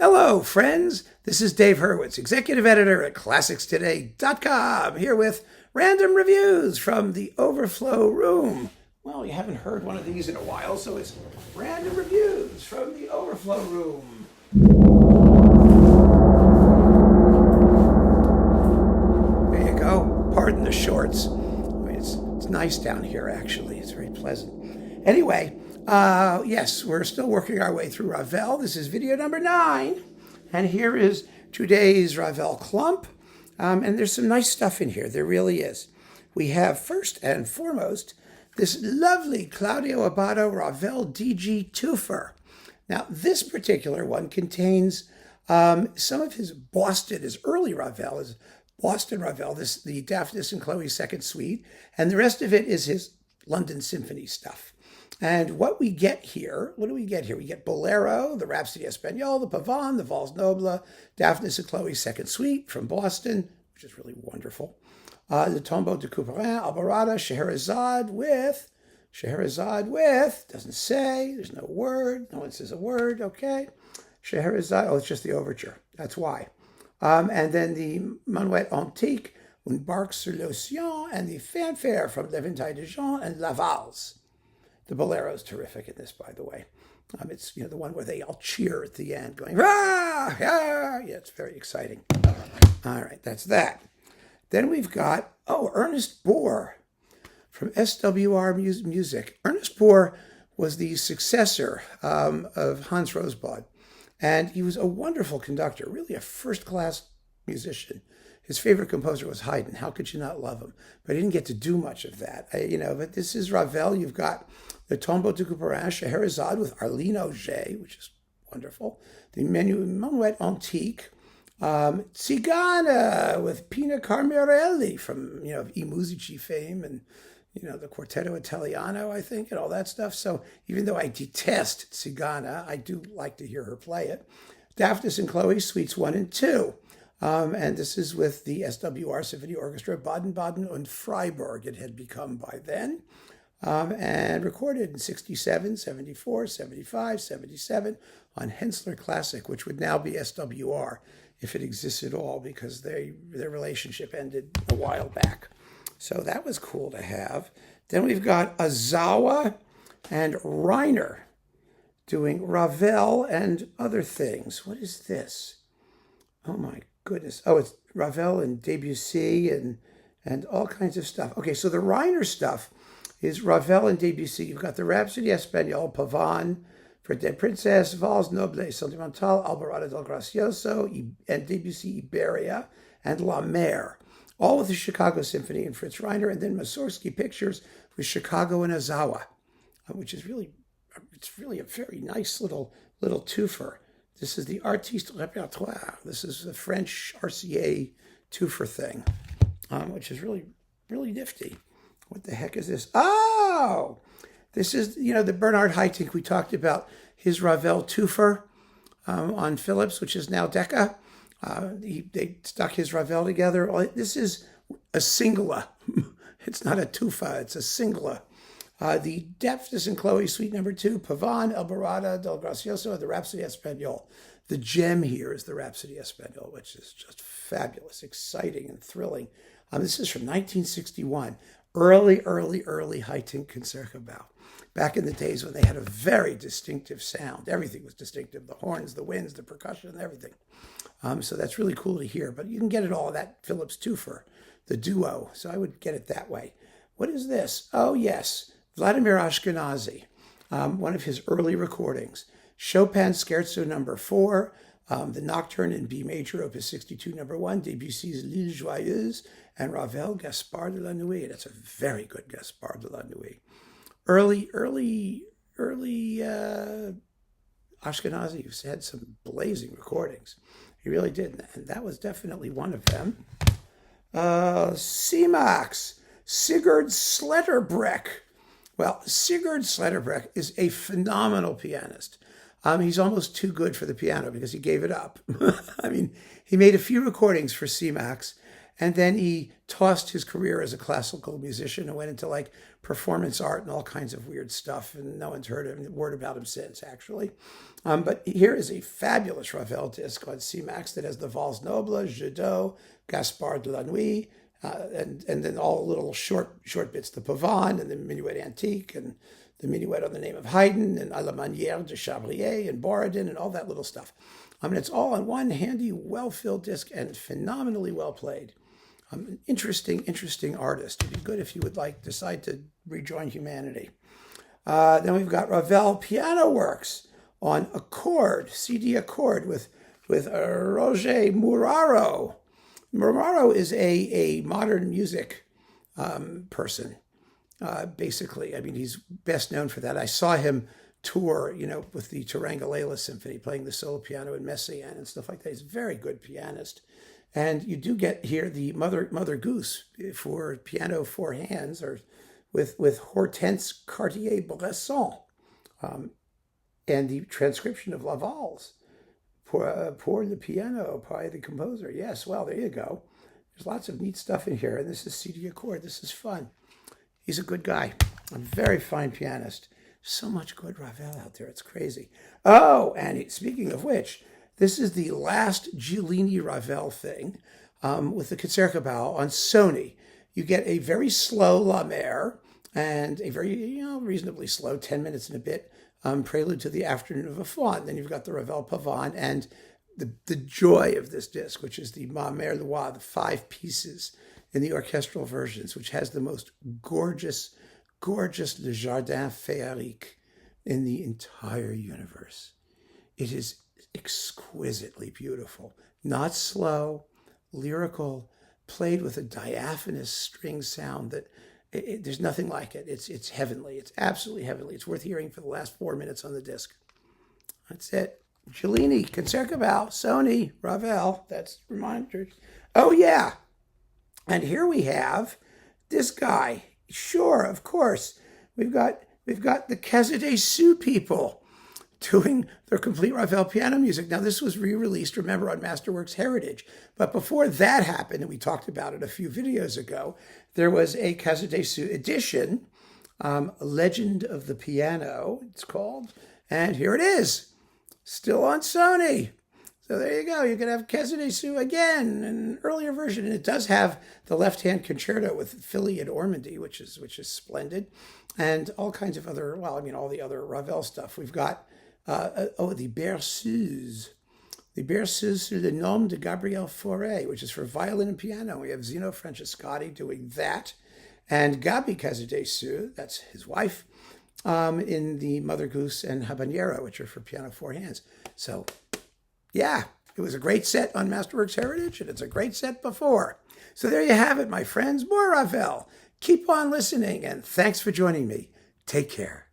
Hello, friends. This is Dave Hurwitz, executive editor at ClassicsToday.com, here with random reviews from the Overflow room. Well, you haven't heard one of these in a while, so it's random reviews from the Overflow room. There you go. Pardon the shorts. I mean, it's nice down here, actually. It's very pleasant. Anyway, yes, we're still working our way through Ravel. This is video number 9. And here is today's Ravel clump. And there's some nice stuff in here. There really is. We have, first and foremost, this lovely Claudio Abbado Ravel DG Twofer. Now, this particular one contains some of his early Ravel, his Boston Ravel, the Daphnis and Chloe Second Suite, and the rest of it is his London Symphony stuff. And what do we get here? We get Bolero, the Rhapsody Espagnole, the Pavane, the Valse Noble, Daphnis and Chloe Second Suite from Boston, which is really wonderful. The Tombeau de Couperin, Alborada, Scheherazade with, doesn't say, there's no word, no one says a word, okay. Scheherazade, it's just the overture, that's why. And then the Minuet Antique, Un Barque sur l'Océan, and the Fanfare from L'Eventail de Jean and La Valse. The Bolero is terrific in this, by the way. It's the one where they all cheer at the end, going, ah, yeah, it's very exciting. All right, that's that. Then we've got, Ernest Bour from SWR Music. Ernest Bour was the successor of Hans Rosbaud, and he was a wonderful conductor, really a first-class musician. His favorite composer was Haydn. How could you not love him? But he didn't get to do much of that. But this is Ravel. You've got the Tombeau de Couperin, Scheherazade with Arline Auger, which is wonderful. The Minuet Antique. Cigana with Pina Carmirelli from, I Musici fame and, the Quartetto Italiano, I think, and all that stuff. So even though I detest Cigana, I do like to hear her play it. Daphnis and Chloe, Suites 1 and 2. And this is with the SWR Symphony Orchestra, Baden-Baden and Freiburg, it had become by then. And recorded in 67, 74, 75, 77 on Hensler Classic, which would now be SWR if it exists at all, because their relationship ended a while back. So that was cool to have. Then we've got Ozawa and Reiner doing Ravel and other things. What is this? Oh my goodness. It's Ravel and Debussy and all kinds of stuff. Okay, so the Reiner stuff is Ravel and Debussy. You've got the Rhapsody Espagnole, Pavane for Dead Princess, Valse Noble et Sentimentale, Alborada del Gracioso, and Debussy Iberia, and La Mer, all with the Chicago Symphony and Fritz Reiner, and then Mussorgsky Pictures with Chicago and Ozawa, which is really a very nice little twofer. This is the Artiste Répertoire. This is the French RCA twofer thing, which is really, really nifty. What the heck is this? This is, the Bernard Haitink. We talked about his Ravel twofer on Philips, which is now Decca. They stuck his Ravel together. This is a singula. It's not a tufa, it's a singula. The Daphnis and Chloe Suite number 2, Pavane, Alborada del Gracioso, and the Rhapsody Espagnole. The gem here is the Rhapsody Espagnole, which is just fabulous, exciting, and thrilling. This is from 1961. Early Haitink Concertgebouw. Back in the days when they had a very distinctive sound. Everything was distinctive. The horns, the winds, the percussion, everything. So that's really cool to hear. But you can get it all, that Philips twofer, the duo. So I would get it that way. What is this? Oh, yes. Vladimir Ashkenazy, one of his early recordings. Chopin Scherzo number 4, the Nocturne in B major, Opus 62 number 1, Debussy's L'Île Joyeuse, and Ravel, Gaspard de la Nuit. That's a very good Gaspard de la Nuit. Early Ashkenazy had some blazing recordings. He really did, and that was definitely one of them. C-Max, Sigurd Slåttebrekk. Well, Sigurd Slåttebrekk is a phenomenal pianist. He's almost too good for the piano because he gave it up. I mean, he made a few recordings for C-Max, And then he tossed his career as a classical musician and went into like performance art and all kinds of weird stuff. And no one's heard a word about him since, actually. But here is a fabulous Ravel disc on C-Max that has the Valse Noble, Jadot, Gaspard de la Nuit, and then all little short bits, the Pavane and the Minuet Antique and the Minuet on the name of Haydn and À la Manière de Chabrier and Borodin and all that little stuff. It's all on one handy, well-filled disc and phenomenally well played. An interesting artist. It'd be good if you would decide to rejoin humanity. Then we've got Ravel Piano Works on Accord, CD Accord with Roger Muraro. Muraro is a modern music person, basically. I mean, he's best known for that. I saw him tour, with the Turangalila Symphony, playing the solo piano in Messiaen and stuff like that. He's a very good pianist. And you do get here the Mother Goose for piano 4 hands, or with Hortense Cartier-Bresson, and the transcription of Laval's pour le piano by the composer. Yes, well, there you go. There's lots of neat stuff in here, and this is CD Accord. This is fun. He's a good guy, a very fine pianist. So much good Ravel out there. It's crazy. Oh, and speaking of which, this is the last Giulini Ravel thing with the Concertgebouw on Sony. You get a very slow La Mer and a very reasonably slow 10 minutes and a bit prelude to the Afternoon of a Faun. Then you've got the Ravel Pavane and the joy of this disc, which is the Ma Mère Loire, the 5 pieces in the orchestral versions, which has the most gorgeous Le Jardin Féerique in the entire universe. It is exquisitely beautiful, not slow, lyrical, played with a diaphanous string sound that there's nothing like it. It's heavenly. It's absolutely heavenly. It's worth hearing for the last 4 minutes on the disc. That's it. Giulini, Concertgebouw, Sony, Ravel. That's reminders. Oh yeah, and here we have this guy. Sure, of course, we've got the Casadesus people doing their complete Ravel piano music. Now, this was re-released, remember, on Masterworks Heritage. But before that happened, and we talked about it a few videos ago, there was a Casadesus edition, Legend of the Piano, it's called. And here it is, still on Sony. So there you go. You can have Casadesus again, an earlier version. And it does have the left-hand concerto with Philly and Ormandy, which is splendid. And all kinds of other, all the other Ravel stuff. We've got the Berceuse. The Berceuse sur le nom de Gabriel Fauré, which is for violin and piano. We have Zeno Francescatti doing that. And Gabi Casadesus, that's his wife, in the Mother Goose and Habanero, which are for piano 4 hands. So, yeah, it was a great set on Masterworks Heritage, and it's a great set before. So there you have it, my friends. More Ravel. Keep on listening, and thanks for joining me. Take care.